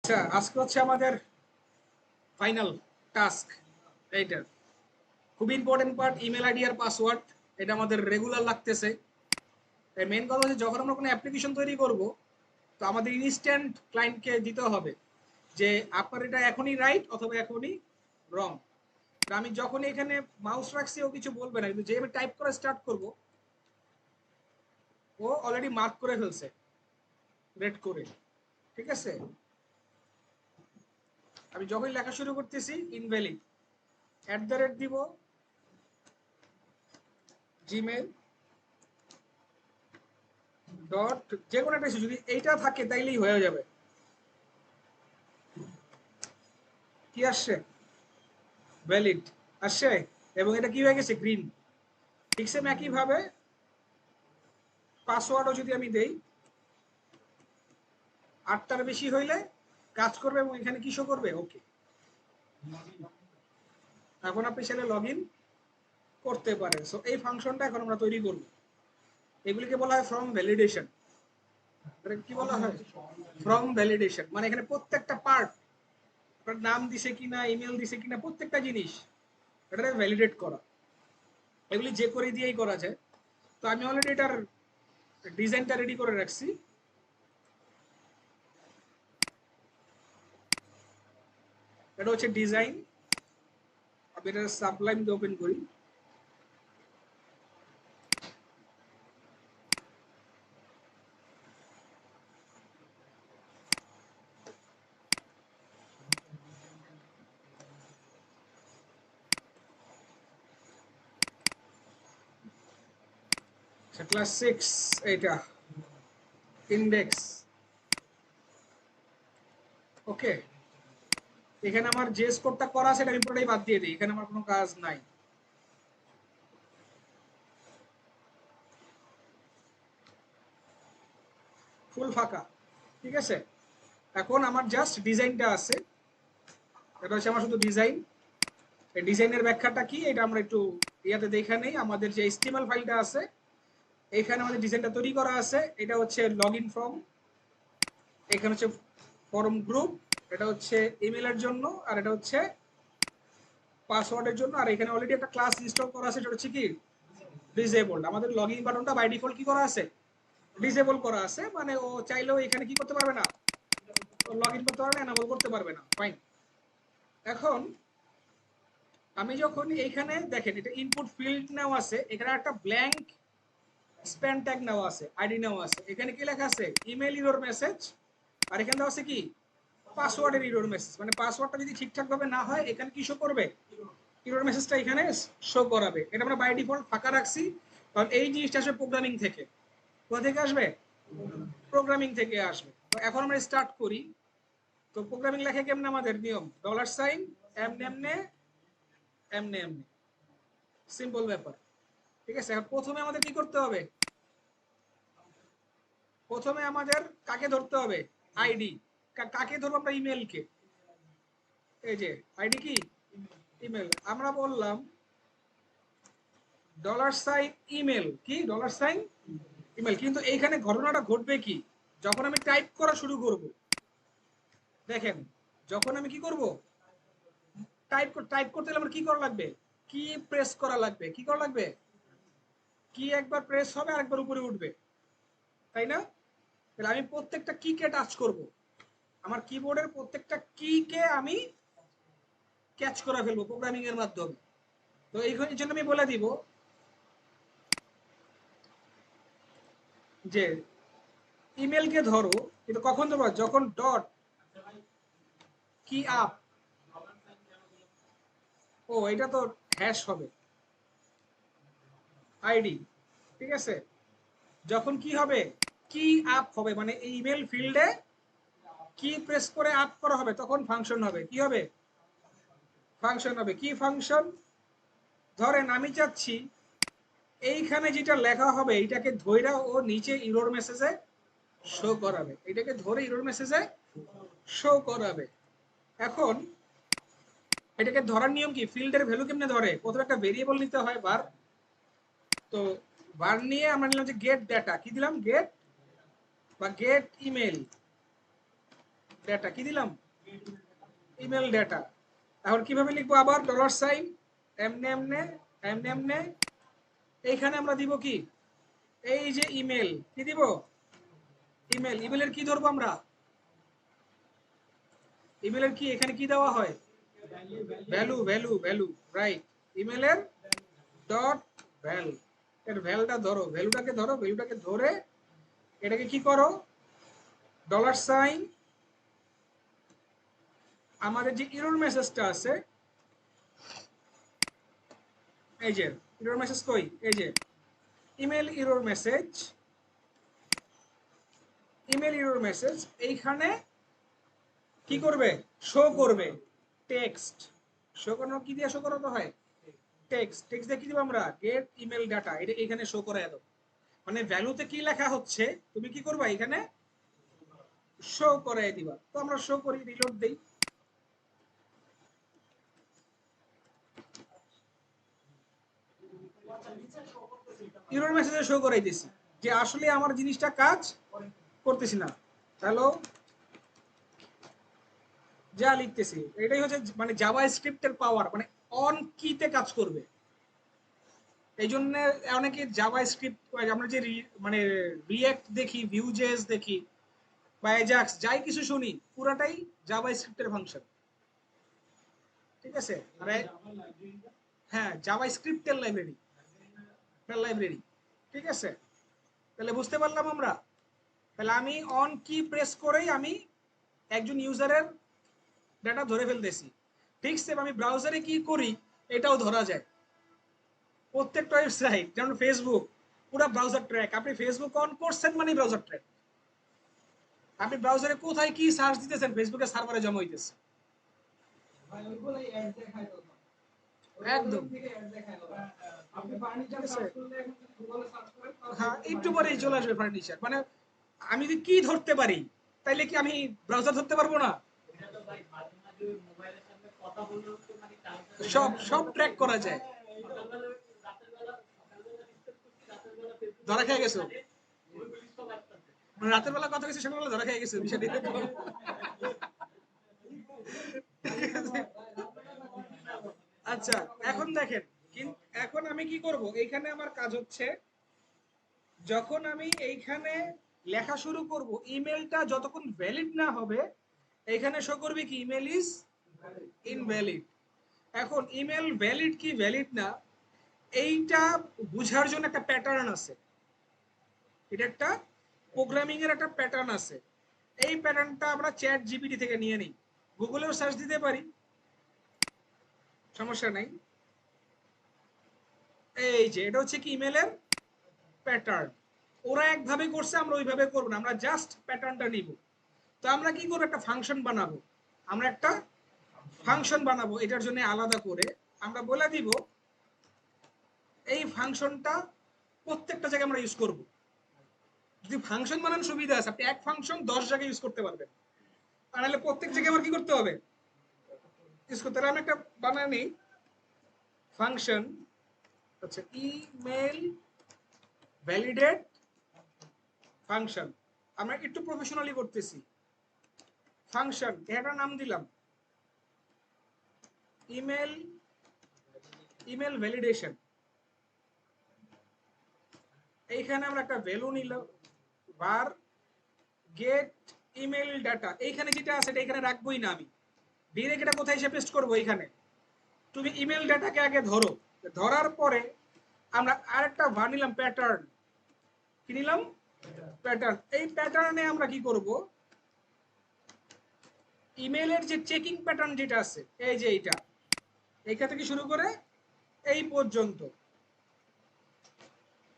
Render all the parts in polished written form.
আচ্ছা, আজকে হচ্ছে আমাদের ফাইনাল টাস্ক। এইটার খুব ইম্পর্টেন্ট পার্ট ইমেল আইডি আর পাসওয়ার্ড। এটা আমাদের রেগুলার লাগতেছে। মেন কথা হচ্ছে যখন আমরা কোনো অ্যাপ্লিকেশন তৈরি করব, তো আমাদের ইনস্ট্যান্ট ক্লায়েন্টকে দিতে হবে যে আপনার এটা এখনই রাইট অথবা এখনই রং। আমি যখন এখানে মাউস রাখছি ও কিছু বলবে না, কিন্তু যে আমি টাইপ করে স্টার্ট করব ও অলরেডি মার্ক করে ফেলছে রেড করে। ঠিক আছে, আমি যখনই লেখা শুরু করতেছি ইনভ্যালিড @ দিব জিমেল ডট যে কোনো একটা যদি এইটা থাকে তাইলেই হয়ে যাবে। কি আসছে? ভ্যালিড আসছে, এবং এটা কি হয়ে গেছে গ্রিন। ঠিক সেম একই ভাবে পাসওয়ার্ডও যদি আমি দেই 8টার বেশি হইলে কাজ করবে এবং এখানে কি শো করবে ওকে। এখন আপনি সেটা লগ ইন করতে পারেন। সো এই ফাংশনটা এখন আমরা তৈরি করব। এগুলিকে বলা হয় ফ্রম ভ্যালিডেশন। কি বলা হয়? ফ্রম ভ্যালিডেশন মানে এখানে প্রত্যেকটা পার্ট, আপনার নাম দিছে কিনা, ইমেল দিছে কিনা, প্রত্যেকটা জিনিস এটা ভ্যালিডেট করা। এগুলি যে করে দিয়েই করা যায়। তো আমি অলরেডি এটার ডিজাইনটা রেডি করে রাখছি। এটা হচ্ছে ডিজাইন। আমি এটা সাবলাইম দিয়ে ওপেন করি। ক্লাস 6 এটা ইন্ডেক্স। ওকে, এখানে আমার যে স্কোরটা করা আছে এটা আমি পুরোটাই বাদ দিয়ে দিই, এখানে আমার কোনো কাজ নাই। ফুল ফাঁকা। ঠিক আছে, এখন আমার জাস্ট ডিজাইনটা আছে। এটা হচ্ছে আমার শুধু ডিজাইন। এই ডিজাইনের ব্যাখ্যাটা কি এটা আমরা একটু ইয়াতে দেখে নেই। আমাদের যে HTML ফাইলটা আছে এখানে আমাদের ডিজাইনটা তৈরি করা আছে। এটা হচ্ছে লগ ইন ফর্ম, এখানে হচ্ছে ফর্ম গ্রুপ, এটা হচ্ছে ইমেলের জন্য, আর এটা হচ্ছে পাসওয়ার্ডের জন্য। আর এখানে অলরেডি একটা ক্লাস ইনস্টল করা আছে, সেটা হচ্ছে কি ডিসেবলড। আমাদের লগইন বাটনটা বাই ডিফল্ট কি করা আছে? ডিসেবল করা আছে, মানে ও চাইলেও এখানে কি করতে পারবে না, লগইন করতে পারবে না, এনাবল করতে পারবে না। ফাইন। এখন আমি যখন এইখানে দেখেন এটা ইনপুট ফিল্ড নেওয়া আছে, এখানে একটা ব্ল্যাঙ্ক স্প্যান ট্যাগ নেওয়া আছে, আইডি নেওয়া আছে। এখানে কি লেখা আছে? Email error message. আর এখানে দেওয়া আছে কি পাসওয়ার্ডের ইরর মেসেজ। মানে পাসওয়ার্ডটা যদি ঠিকঠাক ভাবে না হয় এখানে কি শো করবে? ইরর মেসেজটা এখানে শো করাবে। এটা আমরা বাই ডিফল্ট ফাঁকা রাখছি, কারণ এই জিনিসটা আসবে প্রোগ্রামিং থেকে। কোথা থেকে আসবে? প্রোগ্রামিং থেকে আসবে। তো এখন আমরা স্টার্ট করি। তো প্রোগ্রামিং লেখা কেমনে আমাদের নিয়ম? $, এমনে এমনে এমনে এমনে, সিম্পল ব্যাপার। ঠিক আছে, প্রথমে আমাদের কি করতে হবে? প্রথমে আমাদের কাকে ধরতে হবে? আইডি। কাকে ধরবো আমরা? ইমেলকে। এই যে আইডি কি ইমেল। আমরা বললাম $ইমেল কি ইমেল। কিন্তু এইখানে ঘটনাটা ঘটবে কি, যখন আমি টাইপ করা শুরু করব, দেখেন যখন আমি কি করব টাইপ করতে গেলে আমার কি করা লাগবে? কি প্রেস করা লাগবে? কি করা লাগবে? কি একবার প্রেস হবে আর একবার উপরে উঠবে, তাই না? তাহলে আমি প্রত্যেকটা কি কে টাচ করব, আমার কিবোর্ডের প্রত্যেকটা কি কে আমি ক্যাচ করে ফেলবো প্রোগ্রামিং এর মাধ্যমে। তো এই জন্য আমি বলে দিব যে ইমেলকে ধরো, কিন্তু কখন ধরবো? যখন ডট কি আপ। ও এটা তো হ্যাশ হবে আইডি। ঠিক আছে, যখন কি হবে? কি আপ হবে, মানে ইমেল ফিল্ডে কি প্রেস করে আপ করা হবে, তখন ফাংশন হবে। কি হবে? ফাংশন হবে। কি ফাংশন? ধরেন আমি চাচ্ছি এইখানে যেটা লেখা হবে এইটাকে ধইরা ও নিচে ইরর মেসেজে শো করাবে। এটাকে ধরে ইরর মেসেজে শো করাবে। এখন এটাকে ধরার নিয়ম কি? ফিল্ডের ভ্যালু কেমনে ধরে? প্রথমে একটা ভেরিয়েবল নিতে হয় var। তো var নিয়ে আমরা নিলাম যে গেট ডাটা। কি দিলাম? গেট বা গেট ইমেল ডেটা কি দিলাম, ইমেল ডেটা। এখন কিভাবে লিখবো আবার, ডলার সাইন এমনে এমনে এমনে এমনে, এইখানে আমরা দিব কি, এই যে ইমেল, কি দিব, ইমেল। ইমেলের কি ধরবো আমরা, ইমেলের কি এখানে কি দেওয়া হয়, ভ্যালু ভ্যালু ভ্যালু, রাইট। ইমেলের ডট ভ্যাল, এর ভ্যালটা ধরো, ভ্যালুটাকে ধরো, ভ্যালুটাকে ধরে এটাকে কি করো, ডলার সাইন, আমাদের যে ইরর মেসেজটা আছে, এই যে ইরর মেসেজ কই, এই যে email error message, email error message এইখানে কি করবে, শো করবে টেক্সট। শো করানো কি দিয়ে শো করানো হয়, টেক্সট। টেক্সট দিয়ে কি দিব আমরা, গেট ইমেল ডাটা, এটা এখানে শো করায় দাও। মানে ভ্যালুতে কি লেখা হচ্ছে তুমি কি করবা, এখানে শো করায় দিবা। তো আমরা শো করি, রিলোড দেই, ইরর মেসেজে শো করাই দিছি যে আসলে আমার জিনিসটা কাজ করতেছি না। হ্যালো, যা লিখতেছি এটাই হচ্ছে মানে জাভা স্ক্রিপ্টের পাওয়ার, মানে অন কিতে কাজ করবে। এই জন্য অনেকে জাভা স্ক্রিপ্ট, আমরা যে মানে রিঅ্যাক্ট দেখি, ভিউজেস দেখি বা এজাক্স যাই কিছু শুনি, পুরাটাই জাভা স্ক্রিপ্টের ফাংশন, ঠিক আছে। আরে হ্যাঁ, জাভা স্ক্রিপ্টের লাইব্রেরি, লাইব্রেরি, ঠিক আছে। তাহলে বুঝতে পারলাম আমরা, তাহলে আমি অন কি প্রেস করেই আমি একজন ইউজারের ডাটা ধরে ফেলতেছি। ঠিক সেম আমি ব্রাউজারে কি করি এটাও ধরা যায়। প্রত্যেকটা ওয়েবসাইট যেমন ফেসবুক, পুরো ব্রাউজার ট্র্যাক। আপনি ফেসবুক অন করছেন মানে ব্রাউজার ট্র্যাক। আপনি ব্রাউজারে কোথায় কি সার্চ দিতেছেন, ফেসবুকের সার্ভারে জমা হইতেছে। একদম, হ্যাঁ একটু পরেই চলে আসবে ফার্নিচার। মানে আমি যদি কি ধরতে পারি, তাইলে কি আমি ব্রাউজার ধরতে পারবো না? সব সব ট্র্যাক করা যায়। ধরা খেয়ে গেছো, মানে রাতের বেলা কথা গেছে, সকালবেলা ধরা খেয়ে গেছে বিষয়টা। আচ্ছা এখন দেখেন, এখন আমি কি করব, এইখানে আমার কাজ হচ্ছে, যখন আমি এইখানে লেখা শুরু করব, ইমেলটা যতক্ষণ ভ্যালিড না হবে এখানে শো করবে কি, ইমেল ইজ ইনভ্যালিড। এখন ইমেল ভ্যালিড কি ভ্যালিড না, এইটা বুঝার জন্য একটা প্যাটার্ন আছে। এটা একটা প্রোগ্রামিং এর একটা প্যাটার্ন আছে। এই প্যাটার্নটা আমরা চ্যাট জিপিটি থেকে নিয়ে নিই, গুগলেও সার্চ দিতে পারি, সমস্যা নাই। এই যে এটা হচ্ছে কি, ইমেলের প্যাটার্ন। ওরা একভাবে করছে, আমরা ওইভাবে করবো না, আমরা জাস্ট প্যাটার্নটা নিব। তো আমরা কি করবো, একটা ফাংশন বানাবো, আমরা একটা ফাংশন বানাবো এটার জন্য আলাদা করে। আমরা বলে দিব এই ফাংশনটা প্রত্যেকটা জায়গায় আমরা ইউজ করব। যদি ফাংশন বানান সুবিধা আছে, আপনি এক ফাংশন 10 জায়গায় ইউজ করতে পারবেন, আর নাহলে প্রত্যেক জায়গায় আমার কি করতে হবে, ইউজ করতে হবে। আমি একটা বানায় নিই ফাংশন, আচ্ছা ইমেল ভ্যালিডেট ফাংশন। আমরা একটু প্রফেশনালি করতেছি। ফাংশন এটার নাম দিলাম ইমেল, ইমেল ভ্যালিডেশন। এইখানে আমরা একটা ভ্যালু নিলাম, var get ইমেল ডাটা। এইখানে যেটা আছে এটা এখানে রাখবোই না, আমি ডিরেক্ট এটা কোথায় এসে পেস্ট করবো, এইখানে। তুমি ইমেল ডাটাকে আগে ধরো, ধরার পরে আমরা আরেকটা var নিলাম প্যাটার্ন। কি নিলাম, প্যাটার্ন। এই প্যাটার্নে আমরা কি করব, ইমেলের যে চেকিং প্যাটার্ন যেটা আছে, এই যে এইটা, এইখান থেকে শুরু করে এই পর্যন্ত,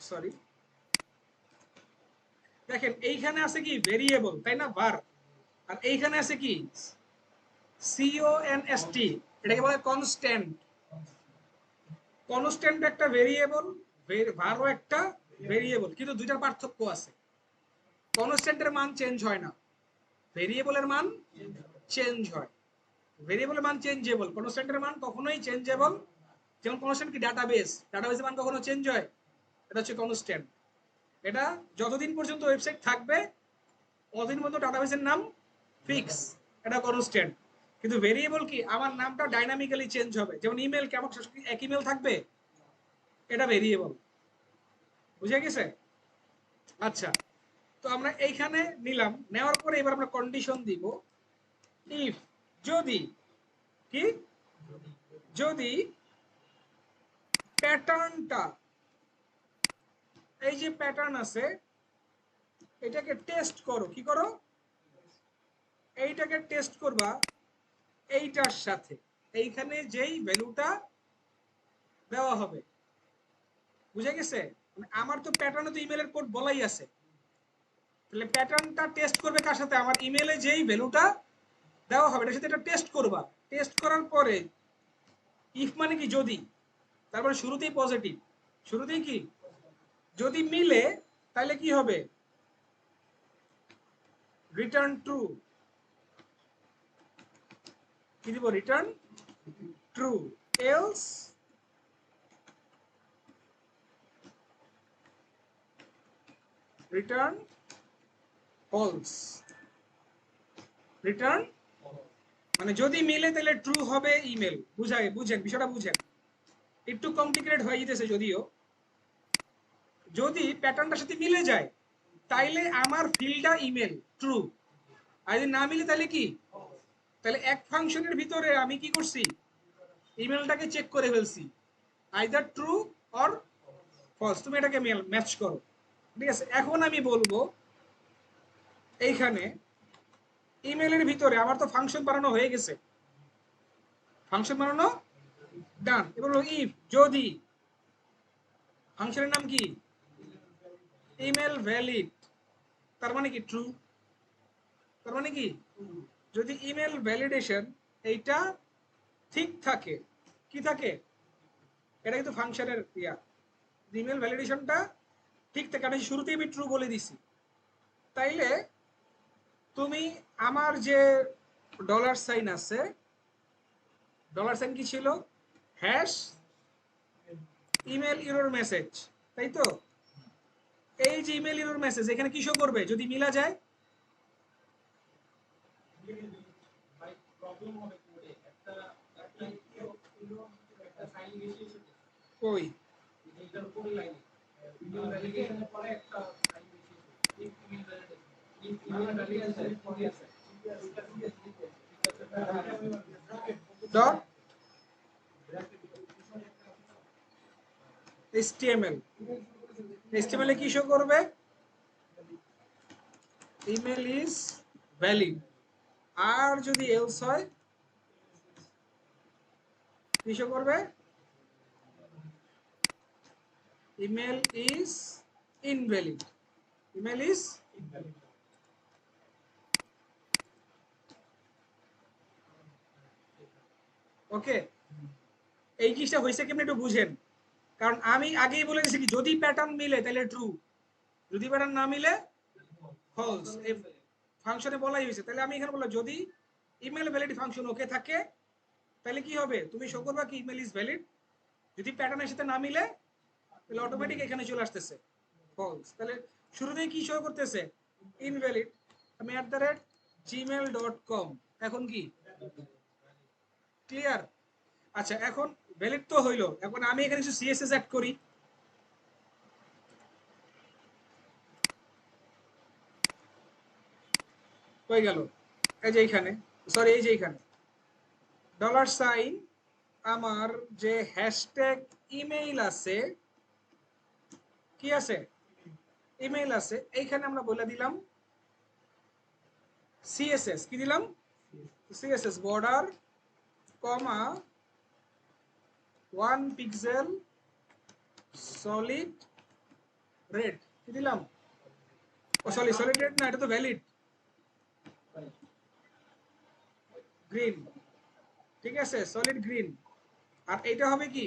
সরি দেখেন এইখানে আছে কি ভেরিয়েবল, তাই না, var। আর এইখানে আছে কি const, এটাকে বলে কনস্ট্যান্ট। কনস্ট্যান্ট একটা ভেরিয়েবল, varও একটা ভেরিয়েবল, কিন্তু দুইটার পার্থক্য আছে। কনস্ট্যান্টের মান চেঞ্জ হয় না, ভেরিয়েবলের মান চেঞ্জ হয়। ভেরিয়েবলের মান চেঞ্জেবল, কনস্ট্যান্টের মান কখনোই চেঞ্জেবল। যেমন কনস্ট্যান্ট কি, ডাটাবেস, ডাটাবেসের মান কখনো চেঞ্জ হয়, এটা হচ্ছে কনস্ট্যান্ট। এটা যতদিন পর্যন্ত ওয়েবসাইট থাকবে ততদিন পর্যন্ত ডাটাবেসের নাম ফিক্স। এটা কনস্ট্যান্ট। কিন্তু ভেরিয়েবল কি, আমার নামটা ডাইনামিক্যালি চেঞ্জ হবে। যেমন ইমেল কি আমার এক ইমেল থাকবে, এটা ভেরিয়েবল। বুঝে গেছে? আচ্ছা, তো আমরা এইখানে নিলাম, নেওয়ার পরে এবার আমরা কন্ডিশন দিব। ইফ, যদি কি, যদি প্যাটার্নটা, এই যে প্যাটার্ন আছে এটাকে টেস্ট করো, কি করো, এইটাকে টেস্ট করবা এইটার সাথে, এইখানে যেই ভ্যালুটা দেওয়া হবে। বুঝে গেছে? আমার তো প্যাটার্নে তো ইমেলের কোড বলাই আছে, তাহলে প্যাটার্নটা টেস্ট করবে কার সাথে, আমার ইমেলে যেই ভ্যালুটা দেওয়া হবে এটার সাথে এটা টেস্ট করবা। টেস্ট করার পরে ইফ মানে কি যদি, তারপরে শুরুতেই পজিটিভ, শুরুতেই কি, যদি মিলে তাহলে কি হবে, রিটার্ন ট্রু, কি দিব, return true, else return false. Return মানে যদি মিলে তাহলে ট্রু হবে ইমেল। বুঝেন বিষয়টা, বুঝেন, একটু কমপ্লিকেটেড হয়ে যেতেছে যদিও। যদি প্যাটার্নটার সাথে মিলে যায় তাইলে আমার ফিল্ডটা ইমেল ট্রু, আর যদি না মিলে তাহলে কি, তাহলে এক ফাংশনের ভিতরে আমি কি করছি, ইমেলটাকে চেক করে ফেলছি, আইদার ট্রু অর ফলস, তুমি এটাকে ম্যাচ করো। ঠিক আছে, এখন আমি বলবো এইখানে ইমেলের ভিতরে আমার তো ফাংশন বানানো হয়ে গেছে, ফাংশন বানানো ডান। এবার ইফ, যদি, ফাংশনের নাম কি, ইমেল ভ্যালিড, তার মানে কি ট্রু, তার মানে কি, যদি ইমেল ভ্যালিডেশন এইটা ঠিক থাকে, কি থাকে, এটা কিন্তু ফাংশনের ইয়া, ইমেল ভ্যালিডেশনটা ঠিক থাকে, আমি শুরুতেই আমি ট্রু বলে দিছি, তাইলে তুমি আমার যে ডলার সাইন আছে, ডলার সাইন কি ছিল, হ্যাশ ইমেল এরর মেসেজ, তাই তো, এই যে ইমেল এরর মেসেজ এখানে কি শো করবে যদি মিলা যায়, কই, ডট এইচটিএমএল, এইচটিএমএল এ কি শো করবে, ইমেল ইজ ভ্যালিড, আর যদি এলস হয় কি শো করবে, email is invalid, email is, okay. এই জিনিসটা হয়েছে কেমন একটু বুঝেন, কারণ আমি আগেই বলে দিয়েছি কি, যদি প্যাটার্ন মিলে তাহলে ট্রু, যদি প্যাটার্ন না মিলে ফলস, এই ফাংশনে বলাই হয়েছে। তাহলে আমি এখানে বললাম যদি ইমেল ভ্যালিড ফাংশন ওকে থাকে তাহলে কি হবে, তুমি শো করবা কি ইমেল ইজ ভ্যালিড, যদি প্যাটার্নের সাথে না মিলে তাহলে অটোমেটিক এখানে চলে আসতেছে ফলস। তাহলে শুরুতেই কি শো করতেছে, ইনভ্যালিড, আমি @gmail.com, এখন কি ক্লিয়ার? আচ্ছা, এখন ভ্যালিড তো হইলো, এখন আমি এখানে কিছু সিএসএস অ্যাড করি। কই গেল, এই যে এইখানে, সরি এই যে এইখানে ডলার সাইন, আমার যে হ্যাশট্যাগ ইমেইল আছে, কি আছে, ইমেইল আছে, এইখানে আমরা বলে দিলাম সিএসএস, কি দিলাম, সিএসএস বর্ডার কমা 1 পিক্সেল সলিড রেড, কি দিলাম, ও সরি সলিড রেড না, এটা তো ভ্যালিড, গ্রিন, ঠিক আছে, সলিড গ্রিন। আর এইটা হবে কি,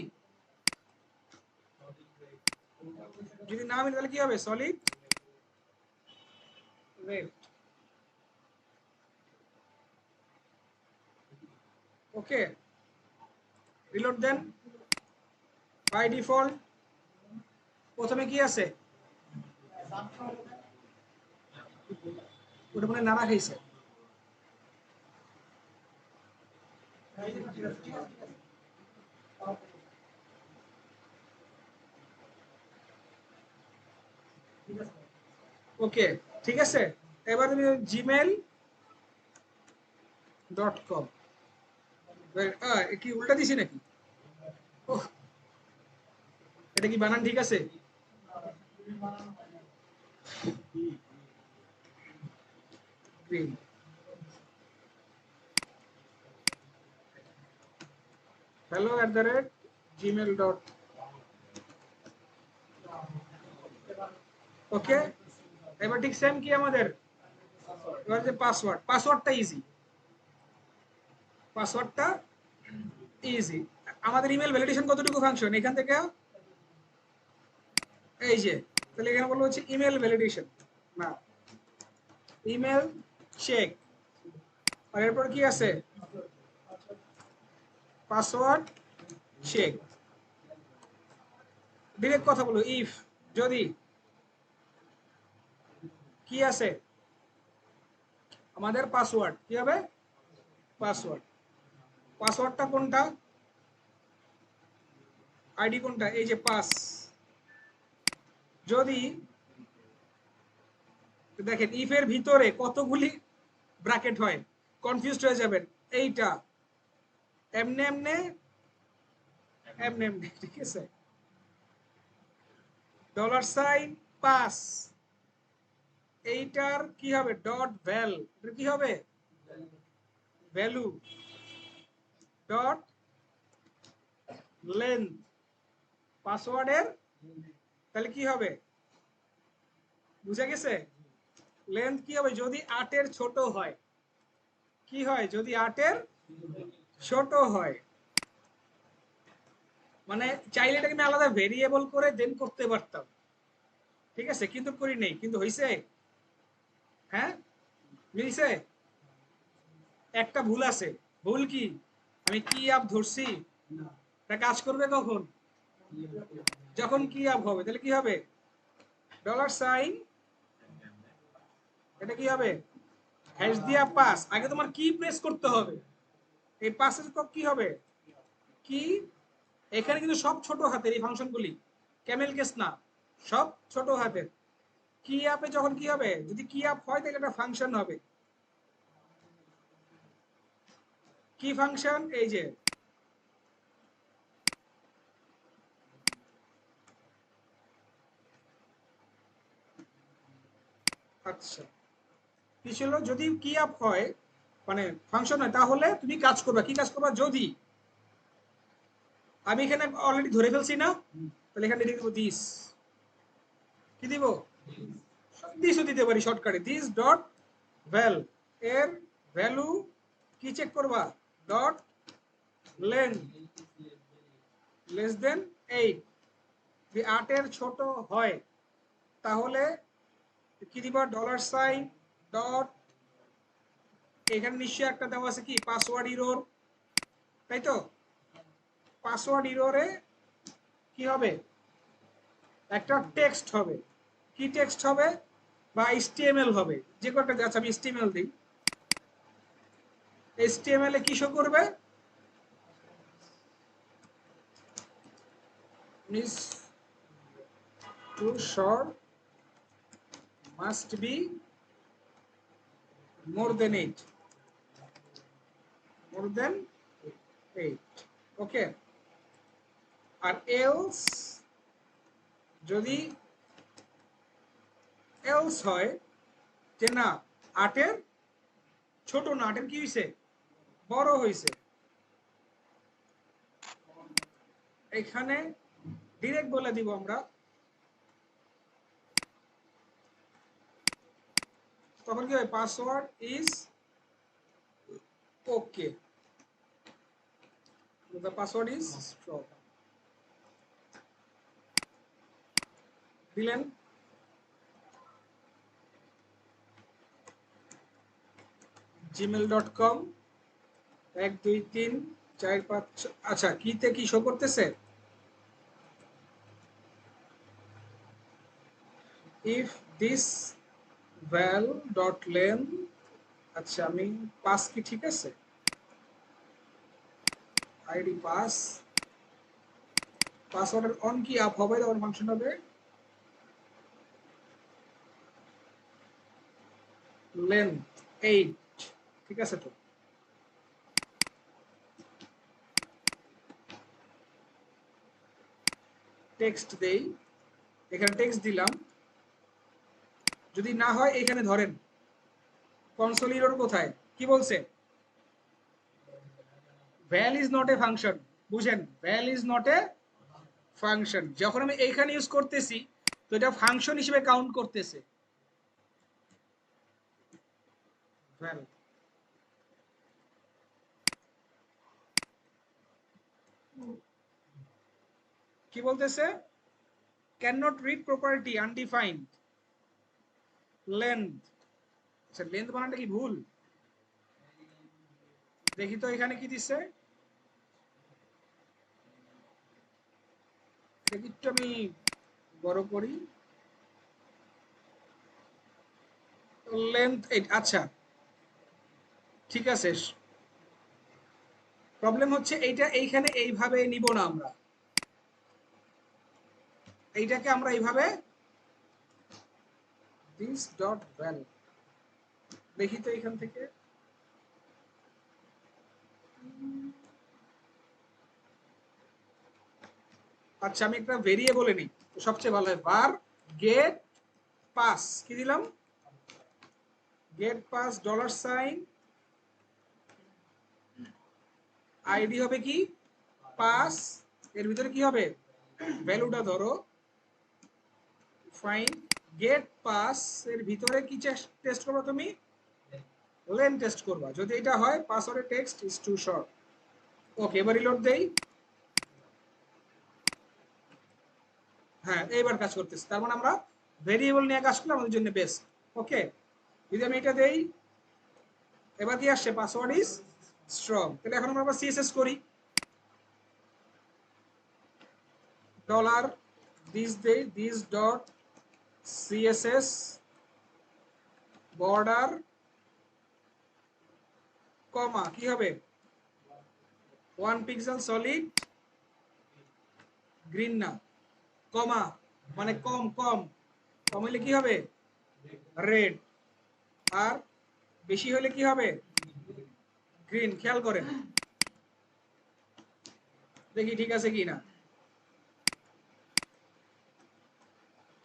যদি না মিলে তাহলে কি হবে, সলিড রেড। ওকে, রিলোড দেন। বাই ডিফল্ট প্রথমে কি আছে, ওটা মানে নাড়া খাইছে, ওকে, ঠিক আছে। এবার তুমি gmail.com, কি উল্টা দিছি নাকি? ওহ, এটা কি বানান ঠিক আছে? Green, hello@gmail. ওকে, এবার ঠিক সেম কি আমাদের, এবার যে পাসওয়ার্ডটা ইজি, পাসওয়ার্ডটা ইজি। আমাদের ইমেল ভ্যালিডেশন কতটুকু ফাংশন এখান থেকে, এই যে, তাহলে এখানে বলবো হচ্ছে ইমেল ভ্যালিডেশন, না ইমেল চেক, আর এরপর কি আছে, পাসওয়ার্ড চেক। ডিরেক্ট কথা বলো, ইফ যদি কি আছে আমাদের পাসওয়ার্ড, কি হবে পাসওয়ার্ড, পাসওয়ার্ডটা কোনটা, আইডি কোনটা, এই যে পাস। যদি দেখেন ইফ এর ভিতরে কতগুলি ব্র্যাকেট হয়, কনফিউজড হয়ে যাবেন, এইটা এমনে এমনে এমনে এমনে, ঠিক আছে, $সাইন পাস, এইটার কি হবে ডট ভ্যাল, এটা কি হবে ভ্যালু, ডট লেন্থ পাসওয়ার্ডের, তাহলে কি হবে, বুঝা গেছে, লেন্থ কি হবে যদি 8 এর ছোট হয়, কি হয় যদি 8 এর ছোট হয়, মানে চাইলে এটাকে আমি আলাদা ভেরিয়েবল করে দেন করতে পারতাম, ঠিক আছে, কিন্তু করি নেই, কিন্তু হইছে, হ্যাঁ মিলছে, একটা ভুল আছে, ভুল কি, আমি কি আপ ধরছি, এটা কাজ করবে কখন, যখন কি আপ হবে, তাহলে কি হবে $সাইন, এটা কি হবে হ্যাশ দিয়া পাস, আগে তোমার কি প্রেস করতে হবে, এই পাসের কি হবে কি, এখানে কিন্তু সব ছোট হাতের এই ফাংশনগুলি, ক্যামেল কেস না, সব ছোট হাতের, কি আপে যখন কি হবে, যদি কি আপ হয় তাহলে একটা ফাংশন হবে, কি ফাংশন, এই যে আচ্ছা কি ছিল, যদি কি আপ হয় মানে ফাংশন হয়, তাহলে তুমি কাজ করবা, কি কাজ করবা, যদি আমি এখানে অলরেডি ধরে ফেলছি না, তাহলে এখানে লিখে দেবো দিস, কি দিব দিসও দিতে পারি শর্টকাটে, দিস ডট ভ্যাল, এর ভ্যালু কি চেক করবা, ডট লেন লেস দেন 8, যদি 8 এর ছোট হয় তাহলে কি দিবা $সাইন ডট, এখানে নিশ্চয়ই একটা দেওয়া আছে কি পাসওয়ার্ড ইরোর, তাই তো, পাসওয়ার্ড ইরোরে কি হবে একটা টেক্সট হবে, কি টেক্সট হবে বা HTML হবে, যে কয়েকটা, আচ্ছা আমি HTML দিই, HTML এ কি শো করবে, miss too short must be more than 8, more than 8, okay. আর এলস, যদি এলস হয় যে না 8 এর ছোট না, 8 এর কি হয়েছে বড় হয়েছে, এখানে ডিরেক্ট বলে দিব আমরা, তখন কি হয় password is okay, the password is strong, দিলেন, gmail.com 1 2 3 4 5 আচ্ছা কিতে কি শো করতেছে, if this val dot len, আচ্ছা আমি পাস কি ঠিক আছে, আইডি পাস, পাসওয়ার্ডের অন কি আপ হবে তখন ফাংশন হবে লেন্থ 8, ঠিক আছে? তো টেক্সট দেই, এখানে টেক্সট দিলাম, যদি না হয় এখানে ধরেন কনসোল এরর কোথায় কি বলছে, ভ্যাল ইজ নট এ ফাংশন, বুঝেন, ভ্যাল ইজ নট এ ফাংশন, যখন আমি এইখানে ইউজ করতেছি তো এটা ফাংশন হিসেবে কাউন্ট করতেছে ভ্যাল। কি বলতেছে, can not read property undefined length, আচ্ছা লেন্থ বানানটা কি ভুল, দেখি তো এখানে কি দিচ্ছে, একটু আমি বড় করি, লেন্থ 8, আচ্ছা ঠিক আছে। প্রবলেম হচ্ছে এইটা এইখানে এইভাবে নিব না আমরা, এইটাকে আমরা এইভাবে দিস ডট ভ্যাল, দেখি তো এখান থেকে, আচ্ছা আমি একটা ভেরিয়েবলে নিই তো সবচেয়ে ভালো হয়, var get pass, কি দিলাম, get pass $, আইডি হবে কি পাস, এর ভিতরে কি হবে ভ্যালুটা ধরো, ফাইন গেট পাস এর ভিতরে কি টেস্ট করবা তুমি, লেন টেস্ট করবা, যদি এটা হয় পাসওয়ার্ডের টেক্সট ইজ টু শর্ট, ওকে এবার রিলোড দেই, হ্যাঁ এইবার কাজ করতেছে, তার মানে আমরা ভেরিয়েবল নিয়ে কাজ করলে আমাদের জন্য বেস্ট। ওকে যদি আমি এটা দেই, এবার কি আসছে পাসওয়ার্ড ইজ স্ট্রং, তাহলে এখন আমরা সিএসএস করি, ডলার দিস দেই, দিস ডট সিএসএস বর্ডার কমা কি হবে 1 পিক্সেল সলিড গ্রিন, না কমা মানে কম কম, কম হলে কি হবে রেড, আর বেশি হলে কি হবে গ্রিন, খেয়াল করেন দেখি ঠিক আছে কি না,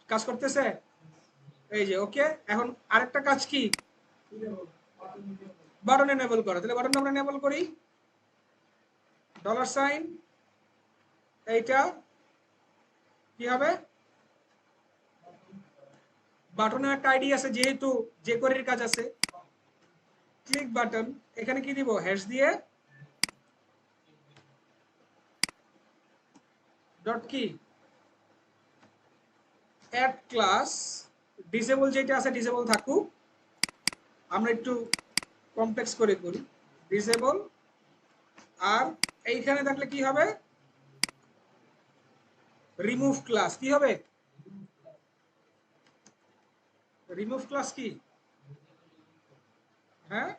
কাজ করতেছে, এই যে ওকে। এখন আরেকটা কাজ কি, বাটন এনেবল করা, তাহলে বাটন আমরা এনেবল করি, $, এইটা কি হবে, বাটনে একটা আইডি আছে যেহেতু যে কোরির কাজ আছে, ক্লিক বাটন, এখানে কি দিব হ্যাশ দিয়ে ডট কি অ্যাড ক্লাস, ডিসেবল যেটা আছে ডিসেবল থাকুক, আমরা একটু কমপ্লেক্স করে করি, ডিসেবল, আর এইখানে থাকলে কি হবে রিমুভ ক্লাস, কি হবে রিমুভ ক্লাস কি, হ্যাঁ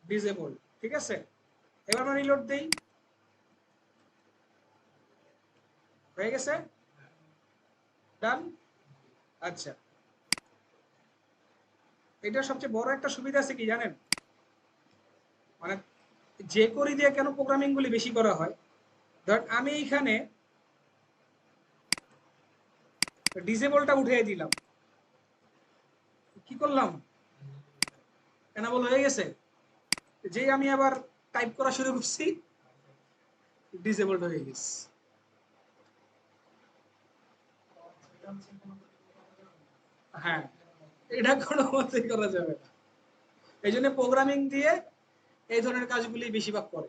ডিসেবল, ঠিক আছে। এবার আমরা রিলোড দেই, হয়ে গেছে, ডান। আচ্ছা এটার সবচেয়ে বড় একটা সুবিধা আছে কি জানেন, মানে যে করি দিয়ে কেন প্রোগ্রামিং গুলি বেশি করা হয়, ধর আমি এইখানে ডিসেবলটা উঠিয়ে দিলাম, কি করলাম এনেবল হয়ে গেছে, যেই আমি আবার টাইপ করা শুরু করছি ডিসেবলড হয়ে গেছে, হ্যাঁ এটা কোনো মতেই করা যাবে না, এই জন্য প্রোগ্রামিং দিয়ে এই ধরনের কাজগুলি বেশিরভাগ করে।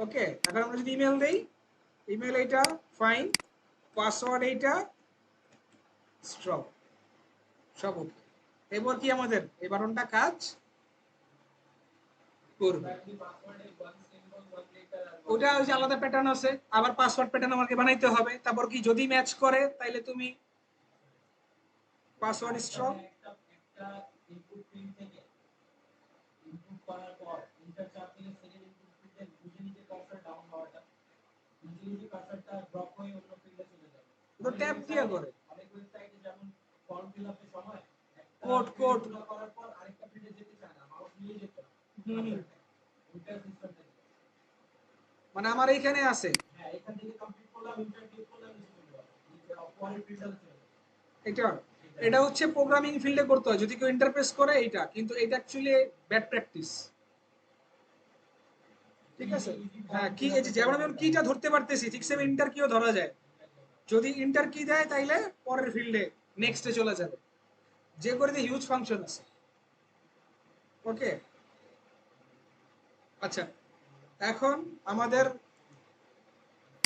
ওকে এখন আমরা যদি ইমেল দেই, ইমেল এইটা ফাইন, পাসওয়ার্ড এইটা স্ট্রং, সব ওকে, এবার কি আমাদের এই বাটনটা কাজ করবে, ওটা ওই যে আলাদা প্যাটার্ন আছে, আবার পাসওয়ার্ড প্যাটার্ন আমাকে বানাইতে হবে, তারপর কি যদি ম্যাচ করে তাইলে তুমি পাসওয়ার্ড স্ট্রং, ইনপুট করার পর ইন্টার চাপ দিলে সেকেন্ড ইনপুট ফিল্ডে বুঝে নিতে কার্সর ডাউন হওয়াটা ইউজুয়ালি কার্সরটা ড্রপ হয়ে অন্য ফিল্ডে চলে যাবে। তো ট্যাব দিয়া করে অনেক ওয়েবসাইটে যেমন ফর্ম ফিল আপের সময় কোড করার পর আরেকটা ফিল্ডে যেতে চায় না, মাউস নিয়ে যেতে হয়। হুম ওইটা সিস্টেমটা মানে আমার এইখানে আছে হ্যাঁ, এখান থেকে কমপ্লিট করলাম, ইন্টার ক্লিক করলাম, নিচে চলে গেল, নিচে পরের ফিল্ডে চলে গেল। এটা এটা হচ্ছে প্রোগ্রামিং ফিল্ডে করতে হয় যদি কেউ ইন্টারফেস করে এইটা, কিন্তু এটা অ্যাকচুয়ালি ব্যাড প্র্যাকটিস। ঠিক আছে, হ্যাঁ কি এই যে যেমন আমি কিটা ধরতে পারতেছি ঠিক সেম ইন্টার কিও ধরা যায়। যদি ইন্টার কি দেয় তাইলে পরের ফিল্ডে নেক্সটে চলে যাবে, যে করে দিয়ে হিউজ ফাংশন আছে। ওকে, আচ্ছা এখন আমাদের